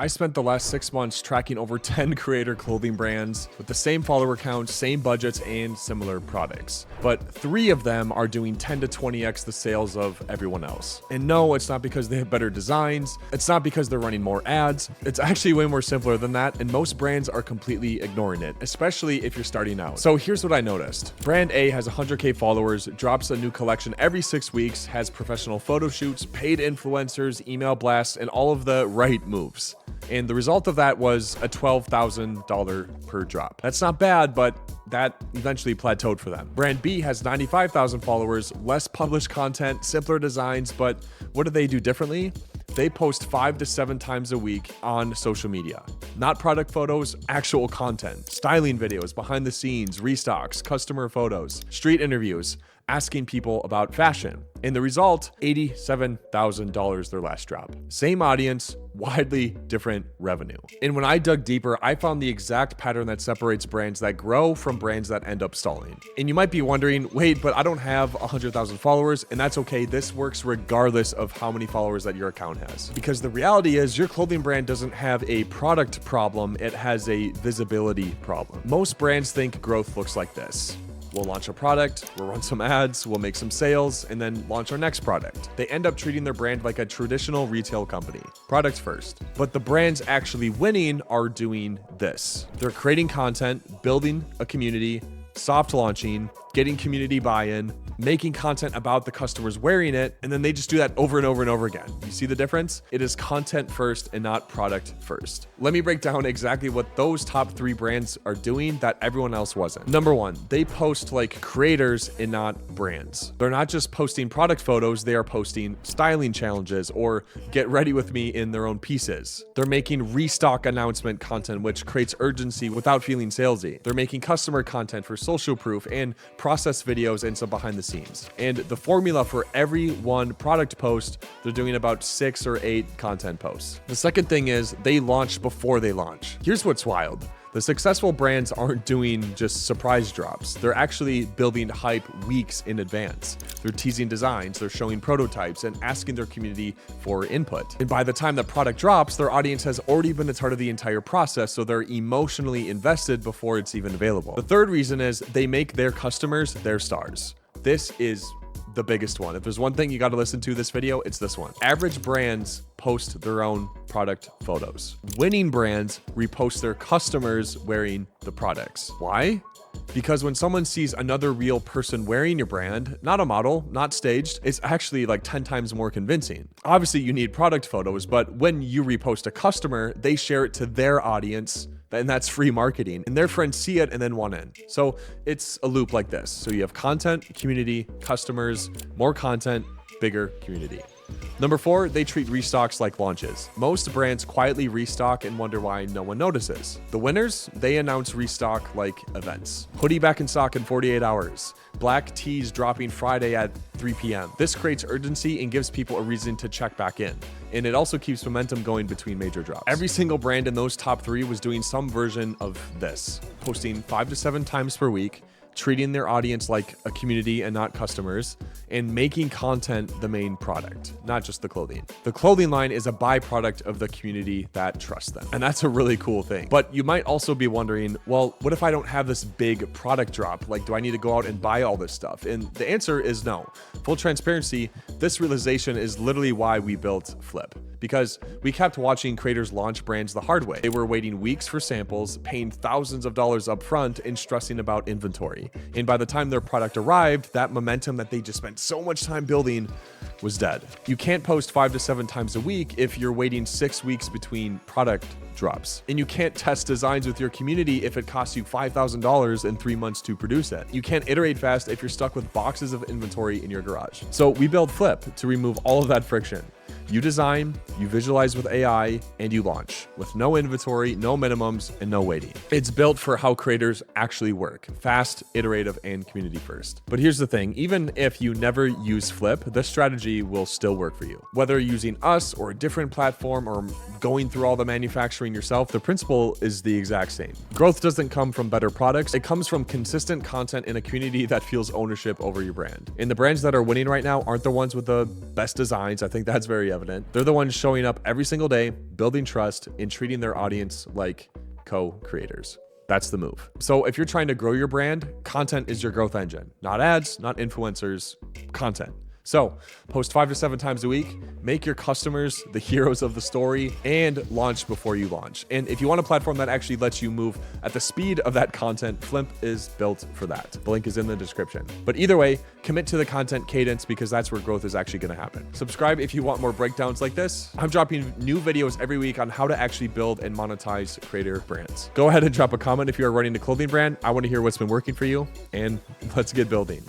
I spent the last 6 months tracking over 10 creator clothing brands with the same follower count, same budgets, and similar products. But 3 of them are doing 10 to 20x the sales of everyone else. And no, it's not because they have better designs. It's not because they're running more ads. It's actually way more simpler than that, and most brands are completely ignoring it, especially if you're starting out. So here's what I noticed. Brand A has 100K followers, drops a new collection every 6 weeks, has professional photo shoots, paid influencers, email blasts, and all of the right moves. And the result of that was a $12,000 per drop. That's not bad, but that eventually plateaued for them. Brand B has 95,000 followers, less published content, simpler designs, but what do they do differently? They post 5 to 7 times a week on social media. Not product photos, actual content. Styling videos, behind the scenes, restocks, customer photos, street interviews, asking people about fashion. And the result, $87,000 their last drop. Same audience, widely different revenue. And when I dug deeper, I found the exact pattern that separates brands that grow from brands that end up stalling. And you might be wondering, wait, but I don't have 100,000 followers, and that's okay. This works regardless of how many followers that your account has. Because the reality is your clothing brand doesn't have a product problem, it has a visibility problem. Most brands think growth looks like this. We'll launch a product, we'll run some ads, we'll make some sales, and then launch our next product. They end up treating their brand like a traditional retail company. Product first. But the brands actually winning are doing this. They're creating content, building a community, soft launching, getting community buy-in, making content about the customers wearing it, and then they just do that over and over and over again. You see the difference? It is content first and not product first. Let me break down exactly what those top 3 brands are doing that everyone else wasn't. Number 1, they post like creators and not brands. They're not just posting product photos, they are posting styling challenges or get ready with me in their own pieces. They're making restock announcement content, which creates urgency without feeling salesy. They're making customer content for social proof and process videos and some behind the scenes. And the formula for every one product post, they're doing about 6 or 8 content posts. The second thing is they launch before they launch. Here's what's wild. The successful brands aren't doing just surprise drops. They're actually building hype weeks in advance. They're teasing designs, they're showing prototypes, and asking their community for input. And by the time the product drops, their audience has already been a part of the entire process, so they're emotionally invested before it's even available. The third reason is they make their customers their stars. This is the biggest one. If there's one thing you got to listen to this video, it's this one. Average brands post their own product photos. Winning brands repost their customers wearing the products. Why? Because when someone sees another real person wearing your brand, not a model, not staged, it's actually like 10 times more convincing. Obviously, you need product photos, but when you repost a customer, they share it to their audience, and that's free marketing, and their friends see it and then want in. So it's a loop like this. So you have content, community, customers, more content, bigger community. Number 4, they treat restocks like launches. Most brands quietly restock and wonder why no one notices. The winners, they announce restock like events. Hoodie back in stock in 48 hours. Black tees dropping Friday at 3 p.m. This creates urgency and gives people a reason to check back in. And it also keeps momentum going between major drops. Every single brand in those top 3 was doing some version of this, posting 5 to 7 times per week, treating their audience like a community and not customers, and making content the main product, not just the clothing. The clothing line is a byproduct of the community that trusts them. And that's a really cool thing. But you might also be wondering, well, what if I don't have this big product drop? Like, do I need to go out and buy all this stuff? And the answer is no. Full transparency, this realization is literally why we built FLYP. Because we kept watching creators launch brands the hard way. They were waiting weeks for samples, paying thousands of dollars up front, and stressing about inventory. And by the time their product arrived, that momentum that they just spent so much time building was dead. You can't post 5 to 7 times a week if you're waiting 6 weeks between product drops. And you can't test designs with your community if it costs you $5,000 and 3 months to produce it. You can't iterate fast if you're stuck with boxes of inventory in your garage. So we built FLYP to remove all of that friction. You design, you visualize with AI, and you launch with no inventory, no minimums, and no waiting. It's built for how creators actually work: fast, iterative, and community first. But here's the thing, even if you never use FLYP, this strategy strategy will still work for you. Whether you're using us or a different platform or going through all the manufacturing yourself, the principle is the exact same. Growth doesn't come from better products. It comes from consistent content in a community that feels ownership over your brand. And the brands that are winning right now aren't the ones with the best designs. I think that's very evident. They're the ones showing up every single day, building trust, and treating their audience like co-creators. That's the move. So if you're trying to grow your brand, content is your growth engine. Not ads, not influencers, content. So post 5 to 7 times a week, make your customers the heroes of the story, and launch before you launch. And if you want a platform that actually lets you move at the speed of that content, FLYP is built for that. The link is in the description. But either way, commit to the content cadence because that's where growth is actually going to happen. Subscribe if you want more breakdowns like this. I'm dropping new videos every week on how to actually build and monetize creator brands. Go ahead and drop a comment if you're running a clothing brand. I want to hear what's been working for you, and let's get building.